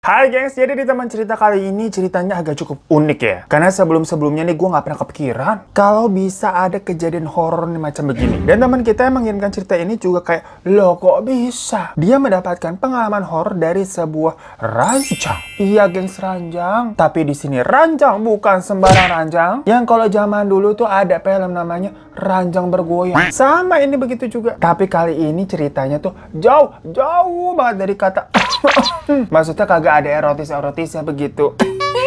Hai gengs, jadi di teman cerita kali ini ceritanya agak cukup unik ya. Karena sebelum-sebelumnya nih gue nggak pernah kepikiran kalau bisa ada kejadian horor nih macam begini. Dan teman kita yang mengirimkan cerita ini juga kayak, loh kok bisa? Dia mendapatkan pengalaman horor dari sebuah ranjang. Iya gengs, ranjang. Tapi di sini ranjang bukan sembarang ranjang. Yang kalau zaman dulu tuh ada film namanya Ranjang Bergoyang. Sama ini begitu juga. Tapi kali ini ceritanya tuh jauh banget dari kata maksudnya kagak ada erotis-erotisnya begitu.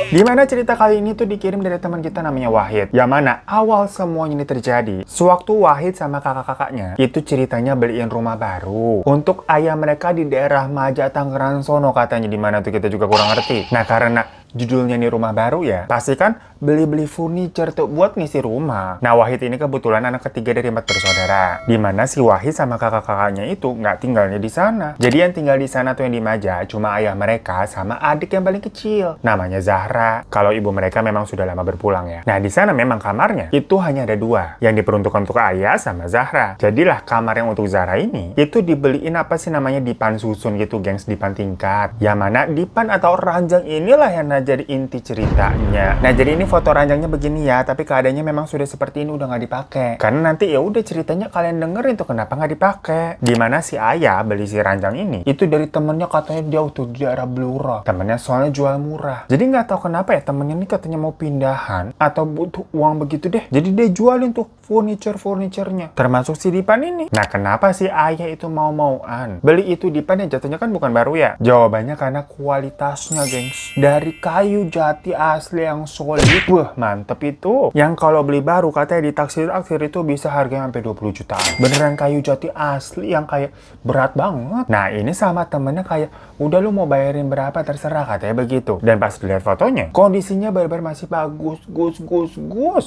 Dimana cerita kali ini tuh dikirim dari teman kita namanya Wahid. Yang mana awal semuanya ini terjadi sewaktu Wahid sama kakak-kakaknya itu ceritanya beliin rumah baru untuk ayah mereka di daerah Maja Tangerang sono katanya. Dimana tuh kita juga kurang ngerti. Nah karena judulnya nih rumah baru ya, pasti kan beli-beli furniture tuh buat ngisi rumah. Nah Wahid ini kebetulan anak ketiga dari 4 bersaudara. Dimana si Wahid sama kakak-kakaknya itu nggak tinggalnya di sana. Jadi yang tinggal di sana tuh yang di Maja cuma ayah mereka sama adik yang paling kecil, namanya Zahra. Kalau ibu mereka memang sudah lama berpulang ya. Nah di sana memang kamarnya itu hanya ada 2 yang diperuntukkan untuk ayah sama Zahra. Jadilah kamar yang untuk Zahra ini itu dibeliin apa sih namanya dipan susun gitu gengs, dipan tingkat. Yang mana dipan atau ranjang inilah yang jadi inti ceritanya. Nah jadi ini foto ranjangnya begini ya, tapi keadaannya memang sudah seperti ini, udah nggak dipakai. Karena nanti ya udah ceritanya kalian dengerin tuh kenapa nggak dipakai. Dimana si ayah beli si ranjang ini itu dari temennya, katanya jauh tuh di daerah Blora. Temennya soalnya jual murah. Jadi nggak tahu kenapa ya temennya ini katanya mau pindahan atau butuh uang begitu deh. Jadi dia jualin tuh furniture-nya termasuk si dipan ini. Nah kenapa si ayah itu mau-mauan beli itu dipan yang jatuhnya kan bukan baru ya? Jawabannya karena kualitasnya gengs, dari kayu jati asli yang solid. Wah mantep itu. Yang kalau beli baru katanya di taksir-taksir itu bisa harganya sampai 20 jutaan. Beneran kayu jati asli yang kayak berat banget. Nah ini sama temennya kayak, udah lu mau bayarin berapa terserah katanya begitu. Dan pas dilihat fotonya kondisinya bener-bener masih bagus, gus.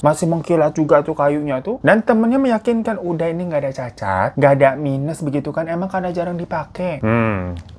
Masih mengkilat juga tuh kayunya tuh. Dan temennya meyakinkan udah ini nggak ada cacat, nggak ada minus begitu kan, emang karena jarang dipakai.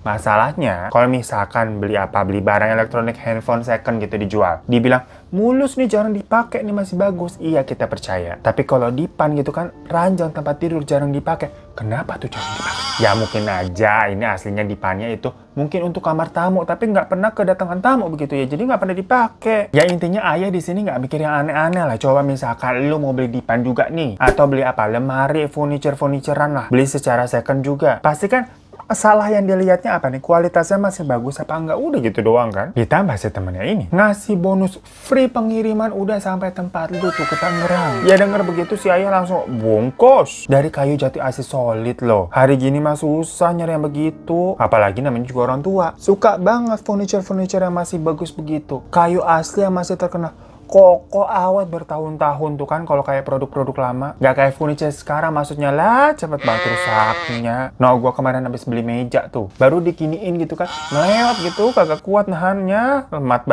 Masalahnya kalau misalkan beli barang elektronik, handphone second gitu dijual, dibilang mulus nih jarang dipakai nih masih bagus, iya kita percaya. Tapi kalau dipan gitu kan, ranjang tempat tidur jarang dipakai, kenapa tuh jarang dipakai? Ya mungkin aja ini aslinya dipannya itu mungkin untuk kamar tamu, tapi nggak pernah kedatangan tamu begitu ya, jadi nggak pernah dipakai. Ya intinya ayah di sini nggak mikir yang aneh-aneh lah. Coba misalkan lu mau beli dipan juga nih, atau beli apa, lemari, furniture-furniturean lah, beli secara second juga, pasti kan salah yang dilihatnya apa nih, kualitasnya masih bagus apa enggak, udah gitu doang kan. Ditambah si temennya ini ngasih bonus free pengiriman udah sampai tempat lu tuh ke Tangerang. Ya denger begitu si ayah langsung bungkus dari kayu jati asli solid loh. Hari gini mah susah nyari yang begitu, apalagi namanya juga orang tua suka banget furniture yang masih bagus begitu, kayu asli yang masih terkenal kokoh awet bertahun-tahun tuh kan. Kalau kayak produk-produk lama, nggak kayak furniture sekarang, maksudnya lah cepet banget rusaknya. Nah gua kemarin habis beli meja tuh baru dikiniin gitu kan, melewat gitu, kagak kuat nahannya, lemot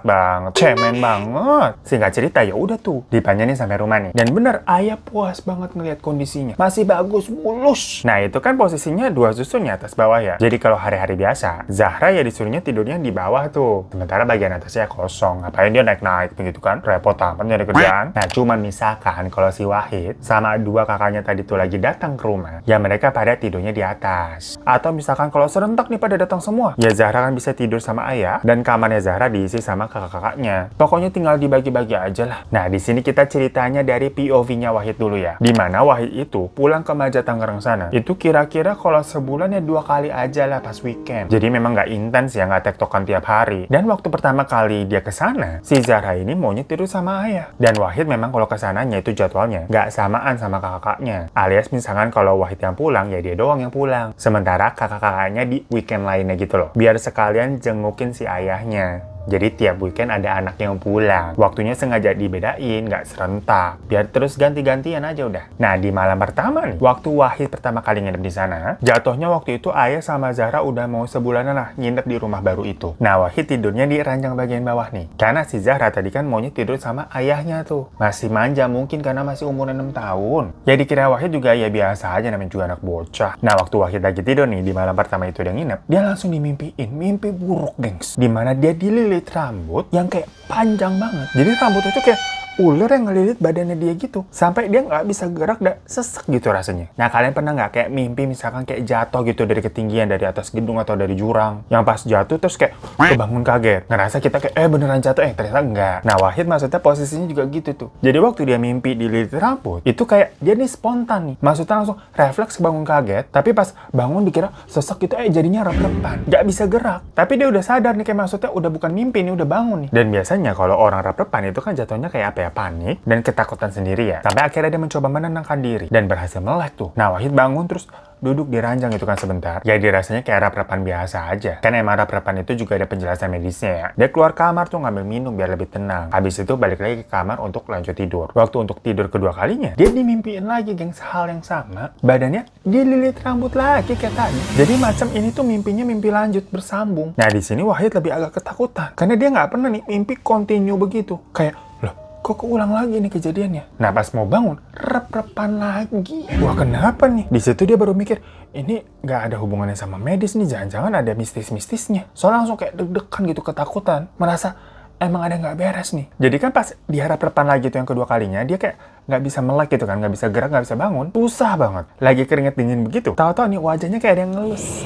banget, cemen banget. Singkat cerita ya udah tuh dipanjangin sampai rumah nih, dan bener ayah puas banget ngeliat kondisinya masih bagus, mulus. Nah itu kan posisinya 2 susunnya atas bawah ya. Jadi kalau hari-hari biasa Zahra ya disuruhnya tidurnya di bawah tuh, sementara bagian atasnya kosong. Ngapain dia naik-naik begitu kan, repot amat nyari kerjaan. Nah cuman misalkan kalau si Wahid sama 2 kakaknya tadi tuh lagi datang ke rumah, ya mereka pada tidurnya di atas. Atau misalkan kalau serentak nih pada datang semua, ya Zahra kan bisa tidur sama ayah dan kamarnya Zahra diisi sama kakak-kakaknya. Pokoknya tinggal dibagi-bagi aja lah. Nah di sini kita ceritanya dari POV-nya Wahid dulu ya. Dimana Wahid itu pulang ke Maja Tangerang sana itu kira-kira kalau sebulan ya 2 kali aja lah pas weekend. Jadi memang nggak intens ya, nggak tektokan tiap hari. Dan waktu pertama kali dia ke sana, si Zahra ini maunya tidur sama ayah. Dan Wahid memang kalau kesananya itu jadwalnya nggak samaan sama kakak-kakaknya. Alias misalkan kalau Wahid yang pulang, ya dia doang yang pulang. Sementara kakak-kakaknya di weekend lainnya gitu loh. Biar sekalian jengukin si ayahnya. Jadi tiap weekend ada anak yang pulang. Waktunya sengaja dibedain, nggak serentak. Biar terus ganti-gantian aja udah. Nah di malam pertama nih, waktu Wahid pertama kali nginep di sana, jatuhnya waktu itu ayah sama Zahra udah mau sebulanan lah nginep di rumah baru itu. Nah Wahid tidurnya di ranjang bagian bawah nih. Karena si Zahra tadi kan maunya tidur sama ayahnya tuh. Masih manja mungkin karena masih umur 6 tahun. Ya dikira Wahid juga ya biasa aja, namanya juga anak bocah. Nah waktu Wahid lagi tidur nih di malam pertama itu dia nginep, dia langsung dimimpiin mimpi buruk gengs. Dimana dia dililit rambut yang kayak panjang banget. Jadi rambut itu kayak ular yang ngelilit badannya dia gitu. Sampai dia nggak bisa gerak dan sesek gitu rasanya. Nah, kalian pernah nggak kayak mimpi misalkan kayak jatuh gitu dari ketinggian, dari atas gedung atau dari jurang. Yang pas jatuh terus kayak kebangun kaget. Ngerasa kita kayak beneran jatuh, ternyata enggak. Nah, Wahid maksudnya posisinya juga gitu tuh. Jadi waktu dia mimpi dililit rambut, itu kayak dia nih spontan nih. Maksudnya langsung refleks bangun kaget, tapi pas bangun dikira sesek gitu, jadinya rep-repan. Nggak bisa gerak. Tapi dia udah sadar nih, kayak maksudnya udah bukan mimpi nih, udah bangun nih. Dan biasanya kalau orang rep-repan itu kan jatuhnya kayak apa ya, panik dan ketakutan sendiri ya. Sampai akhirnya dia mencoba menenangkan diri dan berhasil melek tuh. Nah, Wahid bangun terus duduk di ranjang itu kan sebentar. Ya dirasanya kayak rep-repan biasa aja. Kan emang rep-repan itu juga ada penjelasan medisnya ya. Dia keluar kamar tuh ngambil minum biar lebih tenang. Habis itu balik lagi ke kamar untuk lanjut tidur. Waktu untuk tidur kedua kalinya, dia dimimpiin lagi gengs hal yang sama. Badannya dililit rambut lagi kayak tadi. Jadi macam ini tuh mimpinya mimpi lanjut bersambung. Nah di sini Wahid lebih agak ketakutan. Karena dia nggak pernah nih mimpi continue begitu. Kayak, loh kok keulang lagi nih kejadiannya? Nah pas mau bangun, rep-repan lagi. Wah kenapa nih? Di situ dia baru mikir, ini nggak ada hubungannya sama medis nih, jangan-jangan ada mistis-mistisnya. Soalnya langsung kayak deg-degan gitu, ketakutan. Merasa emang ada nggak beres nih. Jadi kan pas diharap-repan lagi tuh yang kedua kalinya, dia kayak nggak bisa melek gitu kan, nggak bisa gerak, nggak bisa bangun. Susah banget. Lagi keringet dingin begitu. Tahu-tahu nih wajahnya kayak ada yang ngelus.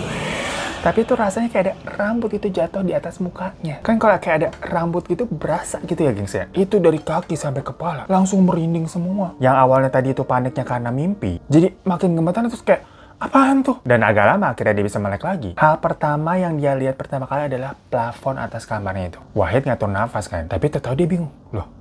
Tapi itu rasanya kayak ada rambut itu jatuh di atas mukanya. Kan kalau kayak ada rambut gitu berasa gitu ya gengs ya. Itu dari kaki sampai kepala. Langsung merinding semua. Yang awalnya tadi itu paniknya karena mimpi. Jadi makin gemetan terus kayak, apaan tuh? Dan agak lama akhirnya dia bisa melek lagi. Hal pertama yang dia lihat pertama kali adalah plafon atas kamarnya itu. Wahid ngatur nafas kan. Tapi tahu dia bingung. Loh,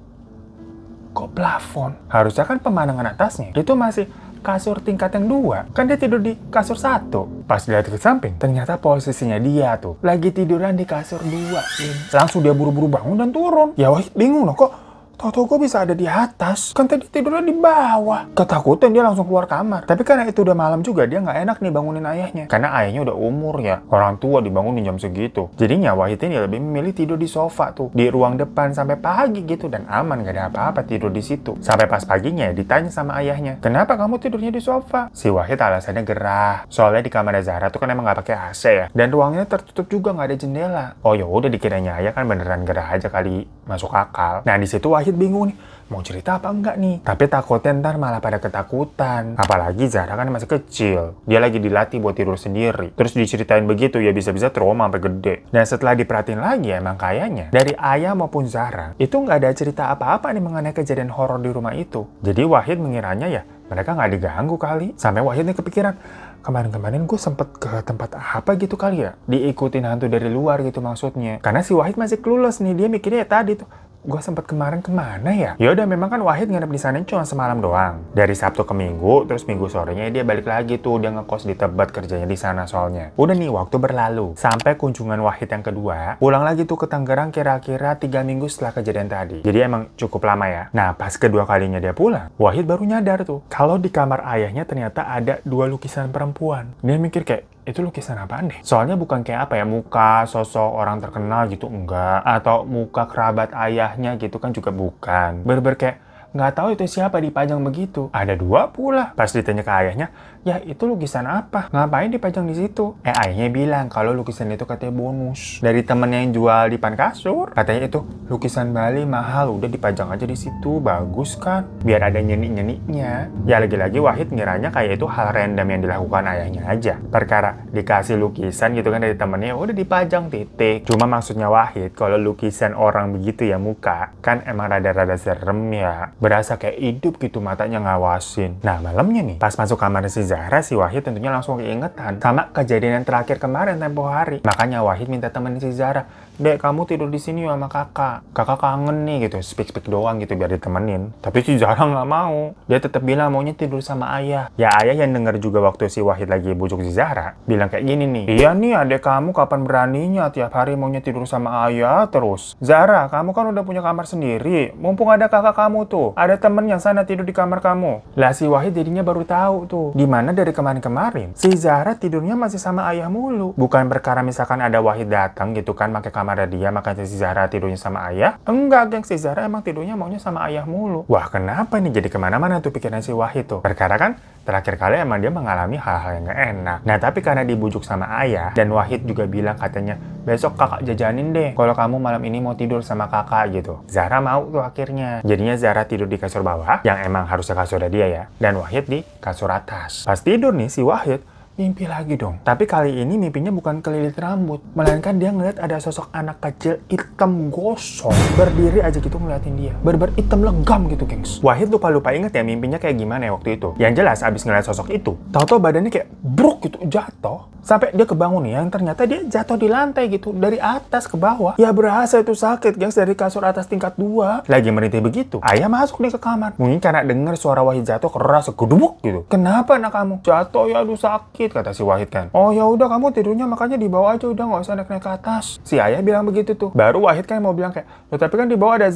kok plafon? Harusnya kan pemandangan atasnya itu masih kasur tingkat yang 2. Kan dia tidur di kasur 1. Pas dilihat ke samping, ternyata posisinya dia tuh lagi tiduran di kasur 2. Langsung dia buru-buru bangun dan turun. Ya Wahid bingung loh, kok tahu-tahu gue bisa ada di atas? Kan tadi tidurnya di bawah. Ketakutan dia langsung keluar kamar. Tapi karena itu udah malam juga, dia nggak enak nih bangunin ayahnya. Karena ayahnya udah umur ya. Orang tua dibangunin jam segitu. Jadinya Wahid ini lebih memilih tidur di sofa tuh. Di ruang depan sampai pagi gitu. Dan aman, nggak ada apa-apa tidur di situ. Sampai pas paginya ditanya sama ayahnya, kenapa kamu tidurnya di sofa? Si Wahid alasannya gerah. Soalnya di kamar Zahra tuh kan emang nggak pakai AC ya. Dan ruangnya tertutup juga, nggak ada jendela. Oh ya udah, dikiranya ayah kan beneran gerah aja kali, masuk akal. Nah di situ Wahid bingung nih, mau cerita apa enggak nih? Tapi takutnya ntar malah pada ketakutan. Apalagi Zahra kan masih kecil. Dia lagi dilatih buat tidur sendiri. Terus diceritain begitu ya bisa-bisa trauma sampai gede. Dan setelah diperhatiin lagi emang kayaknya dari ayah maupun Zahra itu nggak ada cerita apa-apa nih mengenai kejadian horor di rumah itu. Jadi Wahid mengiranya ya mereka nggak diganggu kali. Sampai Wahid nih kepikiran, kemarin-kemarin gue sempet ke tempat apa gitu kali ya? Diikutin hantu dari luar gitu maksudnya. Karena si Wahid masih clueless nih, dia mikirnya ya tadi tuh, gue sempet kemarin kemana ya? Yaudah memang kan Wahid nginep di sana cuma semalam doang. Dari Sabtu ke Minggu, terus Minggu sorenya dia balik lagi tuh, dia ngekos di Tebet kerjanya di sana soalnya. Udah nih waktu berlalu, sampai kunjungan Wahid yang kedua, pulang lagi tuh ke Tangerang kira-kira 3 minggu setelah kejadian tadi. Jadi emang cukup lama ya. Nah pas kedua kalinya dia pulang, Wahid baru nyadar tuh, kalau di kamar ayahnya ternyata ada 2 lukisan perempuan. Dia mikir kayak, itu lukisan apaan deh? Soalnya bukan kayak apa ya, muka sosok orang terkenal gitu, enggak. Atau muka kerabat ayahnya gitu kan juga bukan. Bener-bener kayak nggak tahu itu siapa dipajang begitu. Ada 2 pula. Pas ditanya ke ayahnya, ya itu lukisan apa? Ngapain dipajang di situ? Ayahnya bilang kalau lukisan itu katanya bonus dari temennya yang jual di depan kasur. Katanya itu lukisan Bali mahal, udah dipajang aja di situ, bagus kan? Biar ada nyenik-nyeniknya. Ya lagi-lagi Wahid ngiranya kayak itu hal random yang dilakukan ayahnya aja. Perkara dikasih lukisan gitu kan dari temennya, udah dipajang titik. Cuma maksudnya Wahid kalau lukisan orang begitu ya muka, kan emang rada-rada serem ya. Berasa kayak hidup gitu matanya ngawasin. Nah malamnya nih, pas masuk kamar si Zahra, si Wahid tentunya langsung keingetan sama kejadian yang terakhir kemarin tempo hari. Makanya Wahid minta temenin si Zahra, Dek kamu tidur di sini sama kakak. Kakak kangen nih gitu, speak doang gitu biar ditemenin. Tapi si Zahra nggak mau. Dia tetap bilang maunya tidur sama ayah. Ya ayah yang denger juga waktu si Wahid lagi bujuk si Zahra, bilang kayak gini nih, iya nih adek kamu kapan beraninya tiap hari maunya tidur sama ayah terus. Zahra, kamu kan udah punya kamar sendiri. Mumpung ada kakak kamu tuh, ada temen yang sana tidur di kamar kamu. Lah si Wahid jadinya baru tahu tuh, dimana dari kemarin-kemarin si Zahra tidurnya masih sama ayah mulu. Bukan perkara misalkan ada Wahid datang gitu kan pakai kamar dia, makanya si Zahra tidurnya sama ayah. Enggak, geng, si Zahra emang tidurnya maunya sama ayah mulu. Wah, kenapa nih jadi kemana-mana tuh pikiran si Wahid tuh? Perkara kan terakhir kali emang dia mengalami hal-hal yang gak enak. Nah, tapi karena dibujuk sama ayah, dan Wahid juga bilang katanya, besok kakak jajanin deh, kalau kamu malam ini mau tidur sama kakak gitu. Zahra mau tuh akhirnya. Jadinya Zahra tidur di kasur bawah, yang emang harusnya kasurnya dia ya, dan Wahid di kasur atas. Pas tidur nih, si Wahid mimpi lagi dong. Tapi kali ini mimpinya bukan kelilit rambut, melainkan dia ngeliat ada sosok anak kecil hitam gosong berdiri aja gitu ngeliatin dia. Berber hitam legam gitu, gengs. Wahid lupa inget ya mimpinya kayak gimana ya waktu itu. Yang jelas abis ngeliat sosok itu, tahu-tahu badannya kayak bruk gitu, jatuh. Sampai dia kebangun nih, yang ternyata dia jatuh di lantai gitu, dari atas ke bawah. Ya berasa itu sakit, gengs, dari kasur atas tingkat 2. Lagi merintih begitu, ayah masuk nih ke kamar. Mungkin karena denger suara Wahid jatuh keras, segedubuk gitu. Kenapa anak kamu? Jatuh ya, aduh sakit, kata si Wahid kan. Oh ya udah, kamu tidurnya makanya di bawah aja, udah nggak usah naik ke atas. Si ayah bilang begitu tuh. Baru Wahid kan mau bilang kayak, loh tapi kan di bawah ada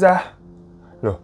Loh,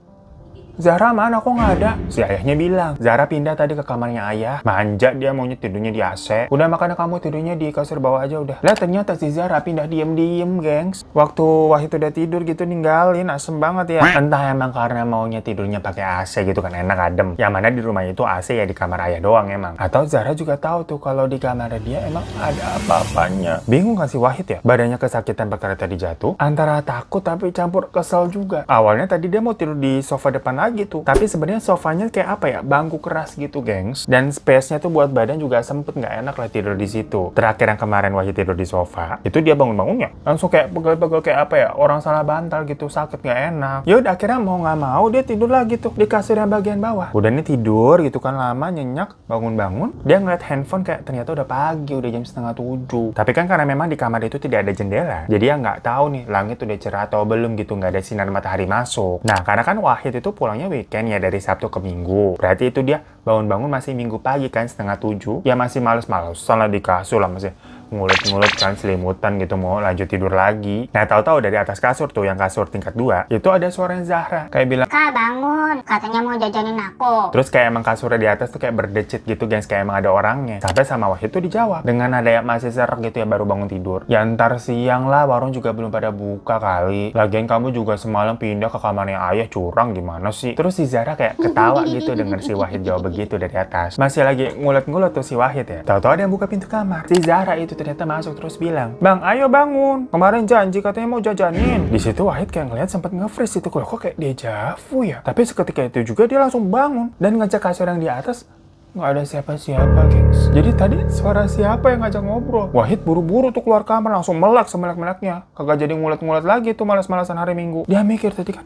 Zahra mana, kok nggak ada? Si ayahnya bilang, Zahra pindah tadi ke kamarnya ayah. Manja dia, maunya tidurnya di AC. Udah, makanya kamu tidurnya di kasur bawah aja udah. Lah ternyata si Zahra pindah diem-diem, gengs. Waktu Wahid udah tidur gitu ninggalin, asem banget ya. Entah emang karena maunya tidurnya pakai AC gitu kan, enak adem. Yang mana di rumah itu AC ya di kamar ayah doang emang. Atau Zahra juga tahu tuh kalau di kamar dia emang ada apa-apanya. Bingung kan si Wahid ya? Badannya kesakitan perkara tadi jatuh. Antara takut tapi campur kesel juga. Awalnya tadi dia mau tidur di sofa depan lagi tuh, tapi sebenarnya sofanya kayak apa ya, bangku keras gitu, gengs, dan space-nya tuh buat badan juga sempet, nggak enak lah tidur di situ. Terakhir yang kemarin Wahid tidur di sofa itu, dia bangunnya langsung kayak pegel-pegel kayak apa ya, orang salah bantal gitu, sakit nggak enak. Ya udah, akhirnya mau nggak mau dia tidur lagi tuh di kasur yang bagian bawah. Udah nih tidur gitu kan lama, nyenyak, bangun dia ngeliat handphone, kayak ternyata udah pagi, udah jam 6:30. Tapi kan karena memang di kamar itu tidak ada jendela, jadi ya nggak tahu nih langit udah cerah atau belum gitu, nggak ada sinar matahari masuk. Nah, karena kan Wahid itu pulangnya weekend ya, dari Sabtu ke Minggu. Berarti itu dia bangun-bangun masih Minggu pagi kan, 6:30. Ya masih males-malesan lah di kasur lah, masih ngulet-ngulet kan, selimutan gitu, mau lanjut tidur lagi. Nah, tahu-tahu dari atas kasur tuh, yang kasur tingkat 2, itu ada suara Zahra kayak bilang, "Kak, bangun, katanya mau jajanin aku." Terus kayak emang kasurnya di atas tuh kayak berdecit gitu, guys, kayak emang ada orangnya. Sampai sama Wahid tuh dijawab dengan nada yang masih serak gitu ya, baru bangun tidur. Ya ntar siang lah, warung juga belum pada buka kali. Lagian kamu juga semalam pindah ke kamarnya ayah, curang gimana sih? Terus si Zahra kayak ketawa gitu denger si Wahid jawab begitu dari atas. Masih lagi ngulet-ngulet tuh si Wahid ya. Tahu-tahu ada yang buka pintu kamar. Si Zahra itu ternyata masuk terus bilang, "Bang, ayo bangun. Kemarin janji katanya mau jajanin." Di situ Wahid kayak ngeliat sempet nge-freeze itu, kok kayak dejavu ya. Tapi seketika itu juga dia langsung bangun dan ngajak kasur yang di atas. Nggak ada siapa-siapa, gengs. Jadi tadi suara siapa yang ngajak ngobrol? Wahid buru-buru tuh keluar kamar, langsung melek semelek-meleknya. Kagak jadi ngulet-ngulet lagi tuh malas-malasan hari Minggu. Dia mikir tadi kan,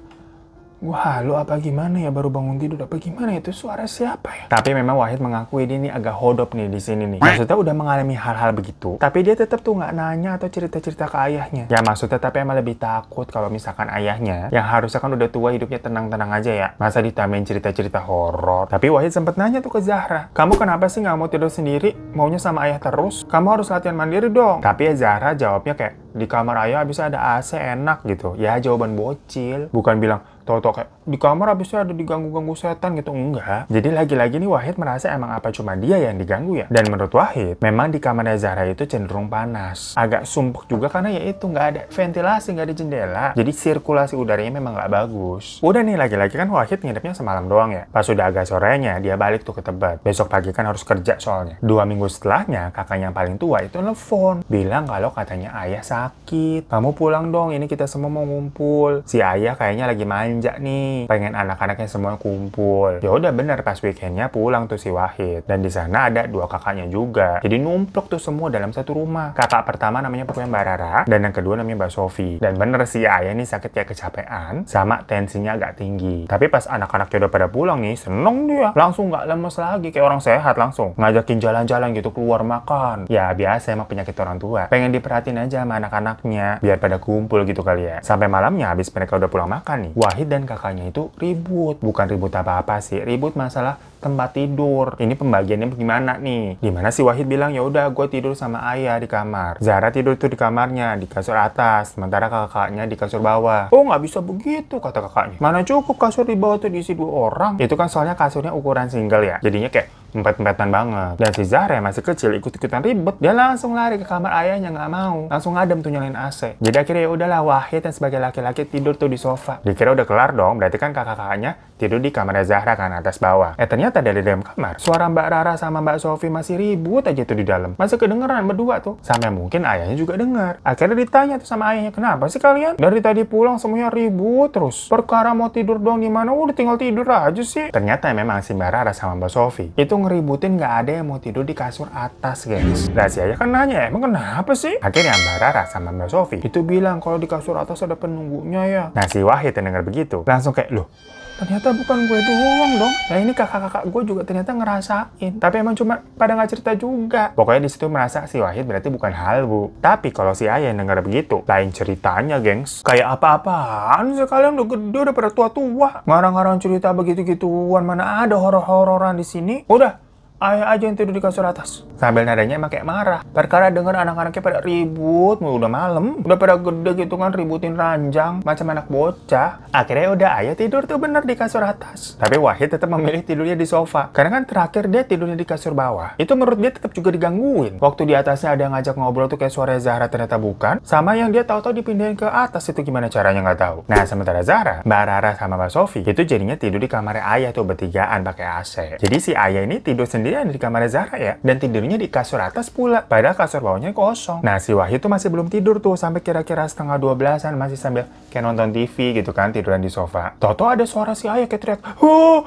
wah, lu apa gimana ya, baru bangun tidur apa gimana, itu suara siapa ya? Tapi memang Wahid mengakui dia ini agak hodop nih di sini nih. Maksudnya udah mengalami hal-hal begitu, tapi dia tetap tuh nggak nanya atau cerita-cerita ke ayahnya. Ya maksudnya tapi emang lebih takut kalau misalkan ayahnya, yang harusnya kan udah tua hidupnya tenang-tenang aja ya, masa ditambahin cerita-cerita horor. Tapi Wahid sempet nanya tuh ke Zahra, "Kamu kenapa sih nggak mau tidur sendiri? Maunya sama ayah terus? Kamu harus latihan mandiri dong." Tapi ya Zahra jawabnya kayak, "Di kamar ayah bisa ada AC enak gitu." Ya jawaban bocil, bukan bilang tau-tau kayak di kamar habisnya ada diganggu-ganggu setan gitu, enggak. Jadi lagi-lagi nih Wahid merasa emang apa cuma dia yang diganggu ya. Dan menurut Wahid, memang di kamarnya Zahra itu cenderung panas, agak sumpek juga karena ya itu nggak ada ventilasi, nggak ada jendela, jadi sirkulasi udaranya memang nggak bagus. Udah nih, lagi-lagi kan Wahid nginepnya semalam doang ya. Pas udah agak sorenya dia balik tuh ke Tebet. Besok pagi kan harus kerja soalnya. 2 minggu setelahnya kakaknya yang paling tua itu nelfon bilang kalau katanya ayah sakit, "Kamu pulang dong, ini kita semua mau ngumpul." Si ayah kayaknya lagi manja nih, pengen anak-anaknya semua kumpul. Ya udah bener, pas weekendnya pulang tuh si Wahid, dan di sana ada 2 kakaknya juga. Jadi numplok tuh semua dalam satu rumah. Kakak pertama namanya pokoknya Mbak Rara, dan yang kedua namanya Mbak Sofi. Dan bener si ayah nih sakit kayak kecapean, sama tensinya agak tinggi. Tapi pas anak-anaknya udah pada pulang nih, seneng dia, langsung nggak lemes lagi kayak orang sehat, langsung ngajakin jalan-jalan gitu, keluar makan. Ya biasa emang penyakit orang tua, pengen diperhatiin aja sama anak-anaknya biar pada kumpul gitu kali ya. Sampai malamnya habis mereka udah pulang makan nih, Wahid dan kakaknya itu ribut. Bukan ribut apa-apa sih, ribut masalah tempat tidur. Ini pembagiannya gimana nih? Dimana si Wahid bilang, "Ya udah gue tidur sama ayah di kamar." Zahra tidur tuh di kamarnya, di kasur atas, sementara kakaknya di kasur bawah. "Oh nggak bisa begitu," kata kakaknya. "Mana cukup kasur di bawah tuh diisi 2 orang. Itu kan soalnya kasurnya ukuran single ya. Jadinya kayak empet-empetan banget. Dan si Zahra yang masih kecil ikut-ikutan ribet. Dia langsung lari ke kamar ayahnya, nggak mau. Langsung ngadem tuh nyalain AC. Jadi akhirnya ya udahlah, Wahid yang sebagai laki-laki tidur tuh di sofa. Dikira udah kelar dong, berarti kan kakak-kakaknya tidur di kamarnya Zahra kan, atas bawah. Ternyata dari dalam kamar, suara Mbak Rara sama Mbak Sofi masih ribut aja tuh di dalam. Masih kedengeran berdua tuh. Sampai mungkin ayahnya juga dengar. Akhirnya ditanya tuh sama ayahnya, kenapa sih kalian? Dari tadi pulang semuanya ribut terus. Perkara mau tidur dong di mana? Udah tinggal tidur aja sih. Ternyata memang si Mbak Rara sama Mbak Sofi itu ngeributin nggak ada yang mau tidur di kasur atas, guys. Nah si ayah kan nanya, emang kenapa sih? Akhirnya Mbak Rara sama Mbak Sofi itu bilang kalau di kasur atas ada penunggunya ya. Nah si Wahid yang denger begitu langsung kayak, loh, ternyata bukan gue doang dong. Nah ini kakak-kakak gue juga ternyata ngerasain. Tapi emang cuma pada nggak cerita juga. Pokoknya di situ merasa si Wahid berarti bukan hal, Bu. Tapi kalau si ayah yang denger begitu, lain ceritanya, gengs. Kayak apa-apaan sih kalian, udah gede, udah pada tua-tua. Ngarang-ngarang cerita begitu-gituan, mana ada horor-hororan di sini. Udah, ayah aja yang tidur di kasur atas. Sambil nadanya emang kayak marah. Perkara denger anak-anaknya pada ribut, udah malam, udah pada gede gitu kan, ributin ranjang, macam anak bocah. Akhirnya udah ayah tidur tuh bener di kasur atas. Tapi Wahid tetap memilih tidurnya di sofa. Karena kan terakhir dia tidurnya di kasur bawah. Itu menurut dia tetap juga digangguin. Waktu di atasnya ada yang ngajak ngobrol tuh kayak suara Zahra, ternyata bukan. Sama yang dia tahu-tahu dipindahin ke atas, itu gimana caranya nggak tahu. Nah sementara Zahra, Mbak Rara sama Mbak Sofi itu jadinya tidur di kamarnya ayah tuh bertigaan pakai AC. Jadi si ayah ini tidur sendirian di kamarnya Zahra ya, dan tidurnya di kasur atas pula, padahal kasur bawahnya kosong. Nah si Wahid tuh masih belum tidur tuh sampai kira-kira setengah 12-an, masih sambil kayak nonton TV gitu kan, tiduran di sofa. Toto ada suara si ayah kayak teriak, gitu.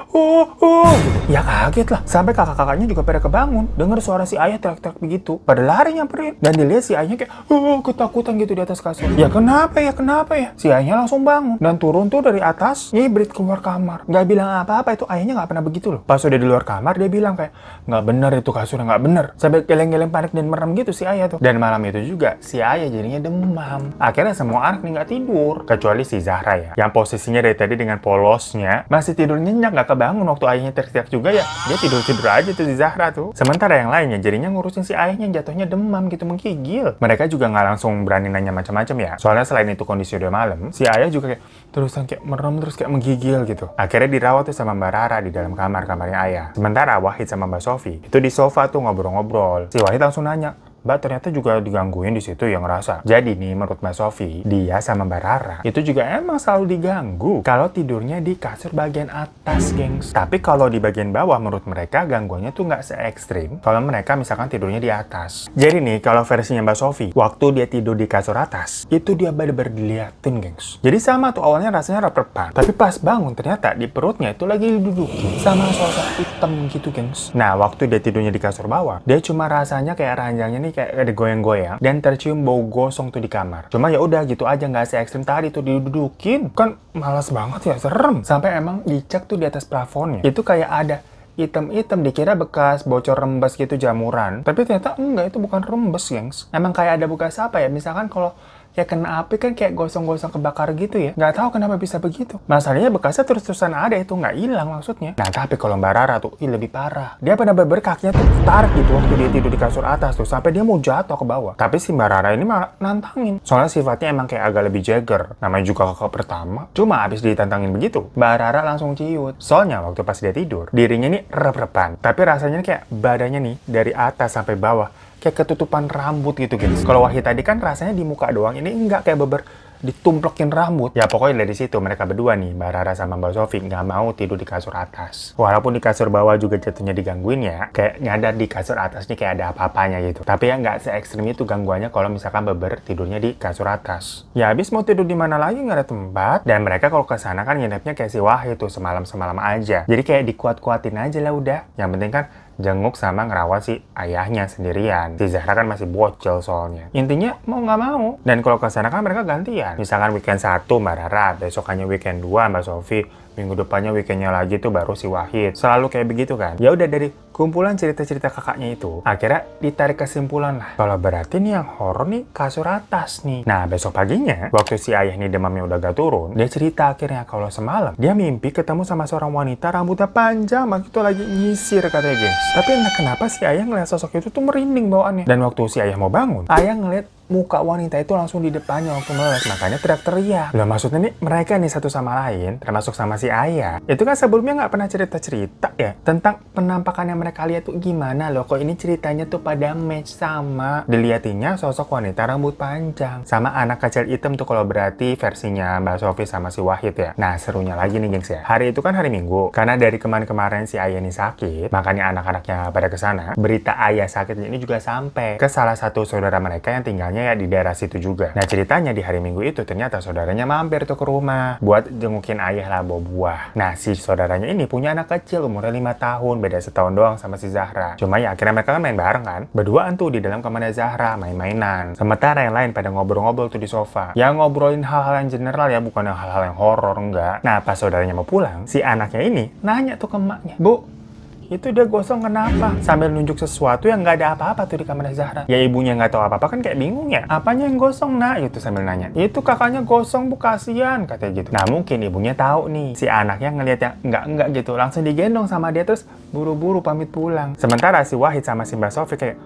Ya kaget lah, sampai kakak-kakaknya juga pada kebangun denger suara si ayah teriak-teriak begitu, pada lari nyamperin, dan dilihat si ayahnya kayak ketakutan gitu di atas kasur. Ya kenapa ya si ayahnya langsung bangun dan turun tuh dari atas, nyibrit keluar kamar, nggak bilang apa-apa. Itu ayahnya nggak pernah begitu loh. Pas udah di luar kamar dia bilang kayak, nggak bener itu kasurnya, nggak bener. Sampai geleng-geleng panik dan merem gitu si ayah tuh. Dan malam itu juga si ayah jadinya demam. Akhirnya semua anak nih nggak tidur, kecuali si Zahra ya, yang posisinya dari tadi dengan polosnya masih tidur nyenyak, nggak kebangun waktu ayahnya teriak juga ya. Dia tidur aja tuh si Zahra tuh. Sementara yang lainnya jadinya ngurusin si ayahnya jatuhnya demam gitu, menggigil. Mereka juga nggak langsung berani nanya macam-macam ya. Soalnya selain itu kondisi udah malam, si ayah juga kayak terusan kayak merem terus kayak menggigil gitu. Akhirnya dirawat tuh sama Mbak Rara di dalam kamarnya ayah. Sementara Wahid sama Mbak Sofi itu di sofa tuh ngobrol-ngobrol. Si Wahid langsung nanya, Mbak ternyata juga digangguin di situ yang ngerasa. Jadi nih menurut Mbak Sofi, dia sama Mbak Rara itu juga emang selalu diganggu kalau tidurnya di kasur bagian atas, gengs. Tapi kalau di bagian bawah menurut mereka gangguannya tuh nggak se-ekstrim kalau mereka misalkan tidurnya di atas. Jadi nih kalau versinya Mbak Sofi, waktu dia tidur di kasur atas, itu dia bener-bener diliatin, gengs. Jadi sama tuh awalnya rasanya rep-repan, tapi pas bangun ternyata di perutnya itu lagi didudukin sama sosok hitam gitu, gengs. Nah waktu dia tidurnya di kasur bawah, dia cuma rasanya kayak ranjangnya nih kayak ada goyang-goyang dan tercium bau gosong tuh di kamar. Cuma ya udah gitu aja, nggak se-ekstrim tadi tuh didudukin. Kan malas banget ya, serem. Sampai emang dicek tuh di atas plafonnya, itu kayak ada hitam-hitam, dikira bekas bocor rembes gitu jamuran. Tapi ternyata enggak, itu bukan rembes, gengs. Emang kayak ada bekas apa ya, misalkan kalau kayak kena api kan kayak gosong-gosong kebakar gitu ya. Nggak tahu kenapa bisa begitu. Masalahnya bekasnya terus-terusan ada, itu nggak hilang maksudnya. Nah tapi kalau Mbak Rara tuh lebih parah. Dia pernah kakinya tuh tarik gitu waktu dia tidur di kasur atas tuh, sampai dia mau jatuh ke bawah. Tapi si Mbak Rara ini malah nantangin. Soalnya sifatnya emang kayak agak lebih jagger. Namanya juga kakak pertama. Cuma abis ditantangin begitu, Mbak Rara langsung ciut. Soalnya waktu pas dia tidur, dirinya nih rep-repan. Tapi rasanya kayak badannya nih dari atas sampai bawah kayak ketutupan rambut gitu, guys. Kalau Wahid tadi kan rasanya di muka doang, ini enggak, kayak beber ditumplekin rambut. Ya pokoknya dari situ mereka berdua nih, Mbak Rara sama Mbak Sofi, nggak mau tidur di kasur atas. Walaupun di kasur bawah juga jatuhnya digangguin ya, kayak nyadar di kasur atas nih kayak ada apa-apanya gitu. Tapi ya nggak se-ekstrim itu gangguannya kalau misalkan beber tidurnya di kasur atas. Ya habis mau tidur di mana lagi, nggak ada tempat. Dan mereka kalau ke sana kan nginepnya kayak si Wahid tuh semalam aja. Jadi kayak dikuat-kuatin aja lah udah. Yang penting kan jenguk sama ngerawat si ayahnya sendirian. Si Zahra kan masih bocil soalnya. Intinya mau nggak mau. Dan kalau ke sana kan mereka gantian. Misalkan weekend 1 Mbak Rara, besokannya weekend 2 Mbak Sofi, minggu depannya weekendnya lagi tuh baru si Wahid. Selalu kayak begitu kan. Ya udah dari kumpulan cerita-cerita kakaknya itu, akhirnya ditarik kesimpulan lah. Kalau berarti nih yang horor nih kasur atas nih. Nah besok paginya, waktu si ayah nih demamnya udah gak turun, dia cerita akhirnya kalau semalam dia mimpi ketemu sama seorang wanita rambutnya panjang, waktu itu lagi nyisir katanya, gengs. Tapi entah kenapa si ayah ngeliat sosok itu tuh merinding bawaannya. Dan waktu si ayah mau bangun, ayah ngeliat muka wanita itu langsung di depannya waktu meles. Makanya teriak-teriak. Lah maksudnya nih, mereka nih satu sama lain, termasuk sama si ayah, itu kan sebelumnya nggak pernah cerita-cerita ya tentang penampakan yang mereka lihat tuh gimana loh. Kok ini ceritanya tuh pada match sama diliatinya sosok wanita rambut panjang sama anak kecil hitam tuh kalau berarti versinya Mbak Sofi sama si Wahid ya. Nah serunya lagi nih gengs ya, hari itu kan hari Minggu, karena dari kemarin si ayah ini sakit, makanya anak-anaknya pada kesana. Berita ayah sakitnya ini juga sampai ke salah satu saudara mereka yang tinggalnya ya di daerah situ juga. Nah ceritanya di hari Minggu itu ternyata saudaranya mampir tuh ke rumah buat jengukin ayah lah, bawa buah. Nah si saudaranya ini punya anak kecil umurnya 5 tahun, beda setahun doang sama si Zahra. Cuma ya akhirnya mereka kan main bareng kan, berduaan tuh di dalam kamarnya Zahra main-mainan. Sementara yang lain pada ngobrol-ngobrol tuh di sofa. Ya ngobrolin hal-hal yang general ya, bukan hal-hal yang horor enggak. Nah pas saudaranya mau pulang, si anaknya ini nanya tuh ke emaknya, "Bu, itu dia gosong kenapa?" Sambil nunjuk sesuatu yang nggak ada apa-apa tuh di kamar Zahra. Ya ibunya nggak tahu apa-apa kan kayak bingung ya. "Apanya yang gosong nak?" Gitu sambil nanya. "Itu kakaknya gosong bu, kasihan," katanya gitu. Nah mungkin ibunya tahu nih si anaknya ngelihat yang enggak gitu, langsung digendong sama dia terus buru-buru pamit pulang. Sementara si Wahid sama si Mbak Sofi kayak,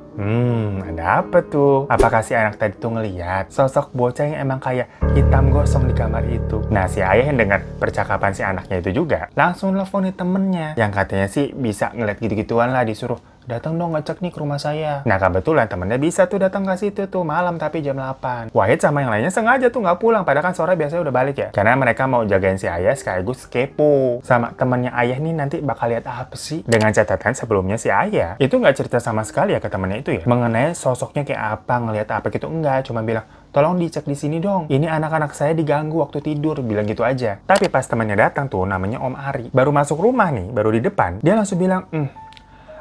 ada apa tuh? Apakah si anak tadi tuh ngelihat sosok bocah yang emang kayak hitam gosong di kamar itu? Nah si ayah yang dengar percakapan si anaknya itu juga langsung nelfon nih temennya yang katanya sih bisa ngeliat gitu-gituan lah, disuruh datang dong ngecek nih ke rumah saya. Nah kebetulan temennya bisa tuh datang ke situ tuh malam tapi jam 8. Wahid sama yang lainnya sengaja tuh nggak pulang, padahal kan sore biasanya udah balik ya. Karena mereka mau jagain si ayah sekaligus kepo sama temennya ayah nih nanti bakal lihat apa sih. Dengan catatan sebelumnya si ayah itu nggak cerita sama sekali ya ke temennya itu ya mengenai sosoknya kayak apa, ngelihat apa gitu, enggak. Cuma bilang, "Tolong dicek di sini dong. Ini anak-anak saya diganggu waktu tidur," bilang gitu aja. Tapi pas temannya datang tuh namanya Om Ari, baru masuk rumah nih, baru di depan, dia langsung bilang,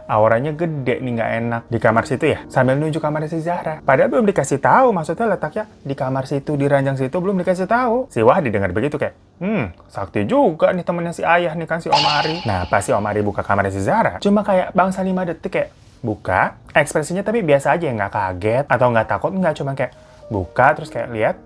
auranya gede nih, nggak enak di kamar situ ya, sambil nunjuk kamar si Zahra. Padahal belum dikasih tahu, maksudnya letaknya di kamar situ, di ranjang situ, belum dikasih tahu. Si Wahdi dengar begitu kayak, sakti juga nih temennya si ayah nih kan si Om Ari. Nah pas si Om Ari buka kamar si Zahra, cuma kayak bangsa 5 detik kayak buka, ekspresinya tapi biasa aja, nggak kaget atau nggak takut, nggak, cuma kayak buka terus kayak lihat,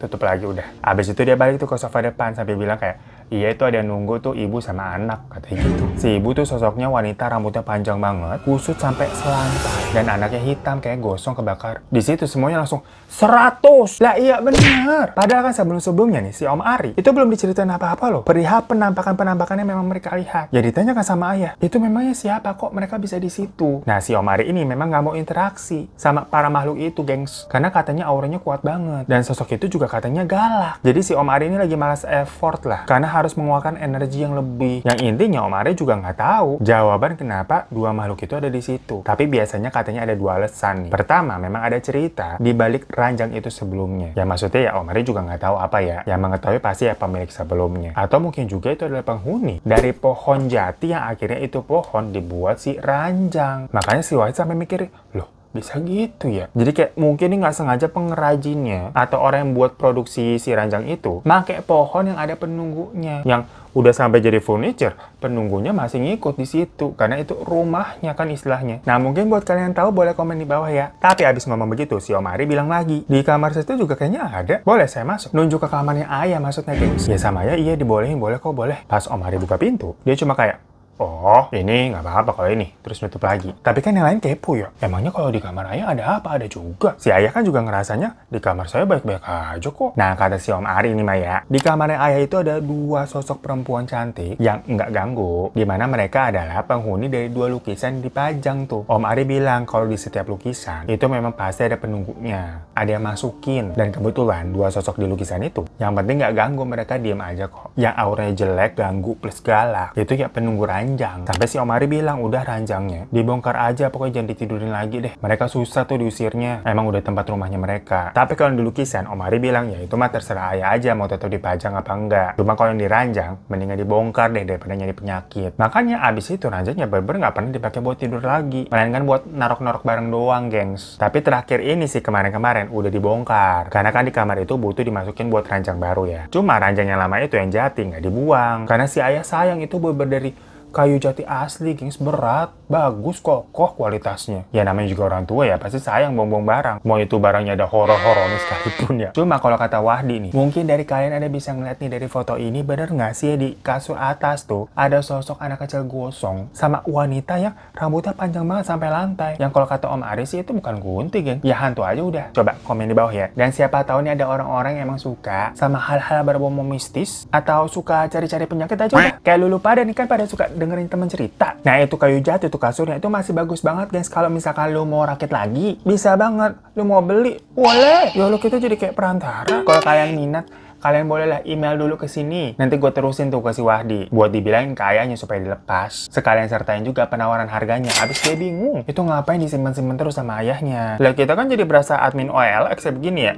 tutup lagi udah. Abis itu dia balik tuh ke sofa depan sambil bilang kayak, "Iya itu ada nunggu tuh ibu sama anak," katanya gitu. Si ibu tuh sosoknya wanita rambutnya panjang banget, kusut sampai selantai, dan anaknya hitam kayak gosong kebakar. Di situ semuanya langsung 100. Lah iya bener. Padahal kan sebelum-sebelumnya nih si Om Ari itu belum diceritain apa-apa loh perihal penampakan-penampakan yang memang mereka lihat. Ya ditanyakan sama ayah, itu memangnya siapa kok mereka bisa di situ? Nah si Om Ari ini memang nggak mau interaksi sama para makhluk itu gengs, karena katanya auranya kuat banget dan sosok itu juga katanya galak. Jadi si Om Ari ini lagi malas effort lah, karena harus mengeluarkan energi yang lebih. Yang intinya Om Ari juga nggak tahu jawaban kenapa dua makhluk itu ada di situ. Tapi biasanya katanya ada 2 alasan nih. Pertama, memang ada cerita di balik ranjang itu sebelumnya. Ya maksudnya ya Om Ari juga nggak tahu apa ya. Yang mengetahui pasti ya pemilik sebelumnya. Atau mungkin juga itu adalah penghuni dari pohon jati yang akhirnya itu pohon dibuat si ranjang. Makanya si Wahid sampai mikir, loh bisa gitu ya. Jadi kayak mungkin ini nggak sengaja pengrajinnya atau orang yang buat produksi si ranjang itu pakai pohon yang ada penunggunya, yang udah sampai jadi furniture, penunggunya masih ngikut di situ karena itu rumahnya kan istilahnya. Nah mungkin buat kalian tahu boleh komen di bawah ya. Tapi abis ngomong begitu si Om Ari bilang lagi, "Di kamar situ juga kayaknya ada, boleh saya masuk?" Nunjuk ke kamarnya ayah maksudnya guys. Ya sama ya, iya dibolehin, boleh kok boleh. Pas Om Ari buka pintu, dia cuma kayak, "Oh, ini nggak apa-apa kalau ini." Terus nutup lagi. Tapi kan yang lain kepo ya. Emangnya kalau di kamar ayah ada apa? Ada juga. Si ayah kan juga ngerasanya di kamar saya baik-baik aja kok. Nah, kata si Om Ari ini Maya, di kamarnya ayah itu ada 2 sosok perempuan cantik yang nggak ganggu. Dimana mereka adalah penghuni dari 2 lukisan dipajang tuh. Om Ari bilang kalau di setiap lukisan itu memang pasti ada penunggunya. Ada yang masukin. Dan kebetulan 2 sosok di lukisan itu, yang penting nggak ganggu, mereka diem aja kok. Yang auranya jelek, ganggu, plus galak, itu ya penunggu ranjang. Sampai si Om Ari bilang udah ranjangnya dibongkar aja, pokoknya jangan ditidurin lagi deh. Mereka susah tuh diusirnya, emang udah tempat rumahnya mereka. Tapi kalau di lukisan Om Ari bilang ya itu mah terserah ayah aja mau tetap dipajang apa enggak. Cuma kalau yang di ranjang mendingan dibongkar deh daripada nyari penyakit. Makanya abis itu ranjangnya bener-bener nggak pernah dipakai buat tidur lagi, melainkan buat narok-narok barang doang gengs. Tapi terakhir ini sih kemarin-kemarin udah dibongkar karena kan di kamar itu butuh dimasukin buat ranjang baru ya. Cuma ranjang yang lama itu yang jati nggak dibuang karena si ayah sayang, itu bener dari Kayu jati asli, gengs, berat, bagus, kokoh kualitasnya. Ya namanya juga orang tua ya, pasti sayang buang-buang barang. Mau itu barangnya ada horor-horornya sekalipun ya. Cuma kalau kata Wahdi nih, mungkin dari kalian ada bisa ngeliat nih dari foto ini, bener nggak sih di kasur atas tuh ada sosok anak kecil gosong sama wanita yang rambutnya panjang banget sampai lantai. Yang kalau kata Om Aris sih itu bukan gunting, geng. Ya hantu aja udah. Coba komen di bawah ya. Dan siapa tahu nih ada orang-orang yang emang suka sama hal-hal berbau mistis atau suka cari-cari penyakit aja udah. Kayak Lulu pada nih kan pada suka dengerin temen cerita. Nah itu kayu jati tuh kasurnya itu masih bagus banget, guys. Kalau misalkan lu mau rakit lagi, bisa banget. Lu mau beli, boleh. Ya lu kita jadi kayak perantara. Kalau kalian minat, kalian bolehlah email dulu ke sini. Nanti gue terusin tuh ke si Wahdi buat dibilangin kayaknya supaya dilepas. Sekalian sertain juga penawaran harganya. Abis dia bingung, itu ngapain disimpan-simpan terus sama ayahnya. Lah kita kan jadi berasa admin OLX kayak begini ya.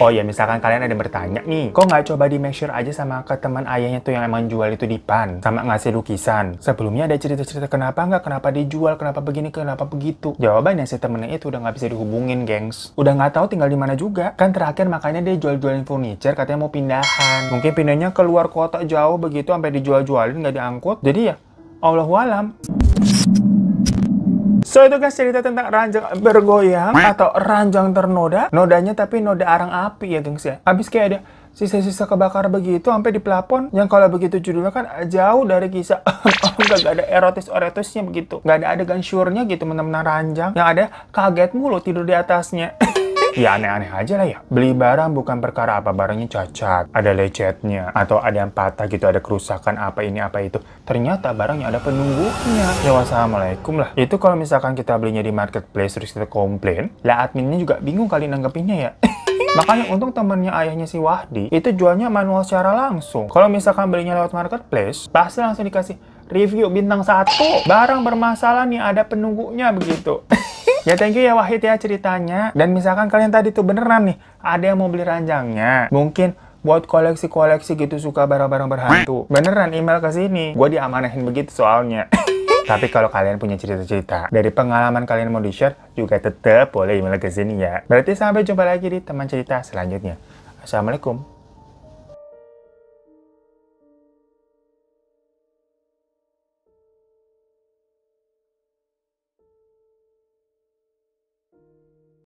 Oh ya, misalkan kalian ada bertanya nih, kok nggak coba di make sure aja sama ke teman ayahnya tuh yang emang jual itu di pan, sama ngasih lukisan. Sebelumnya ada cerita-cerita kenapa nggak, kenapa dijual, kenapa begini, kenapa begitu. Jawabannya si temennya itu udah nggak bisa dihubungin, gengs. Udah nggak tahu tinggal di mana juga. Kan terakhir makanya dia jual-jualin furniture, katanya mau pindahan. Mungkin pindahnya keluar kota jauh begitu, sampai dijual-jualin nggak diangkut. Jadi ya, Allahualam. So itu guys cerita tentang ranjang bergoyang atau ranjang ternoda. Nodanya tapi noda arang api ya gengs ya. Habis kayak ada sisa-sisa kebakar begitu sampai di plafon. Yang kalau begitu judulnya kan jauh dari kisah. Gak ada erotis-erotisnya begitu. Gak ada adegan syurnya gitu teman-teman ranjang. Yang ada kaget mulu tidur di atasnya. Ya aneh-aneh aja lah ya. Beli barang bukan perkara apa barangnya cacat, ada lecetnya, atau ada yang patah gitu, ada kerusakan apa ini apa itu. Ternyata barangnya ada penunggunya. Ya wassalamualaikum lah. Itu kalau misalkan kita belinya di marketplace terus kita komplain, lah adminnya juga bingung kali nanggepinnya ya. Makanya untung temennya ayahnya si Wahdi itu jualnya manual secara langsung. Kalau misalkan belinya lewat marketplace, pasti langsung dikasih review bintang 1. Barang bermasalah nih, ada penunggunya begitu. Ya thank you ya Wahid ya ceritanya. Dan misalkan kalian tadi tuh beneran nih ada yang mau beli ranjangnya, mungkin buat koleksi-koleksi gitu, suka barang-barang berhantu, beneran email ke sini, gue diamanahin begitu soalnya. Tapi kalau kalian punya cerita-cerita dari pengalaman kalian mau di-share, juga tetap boleh email ke sini ya. Berarti sampai jumpa lagi di teman cerita selanjutnya. Assalamualaikum.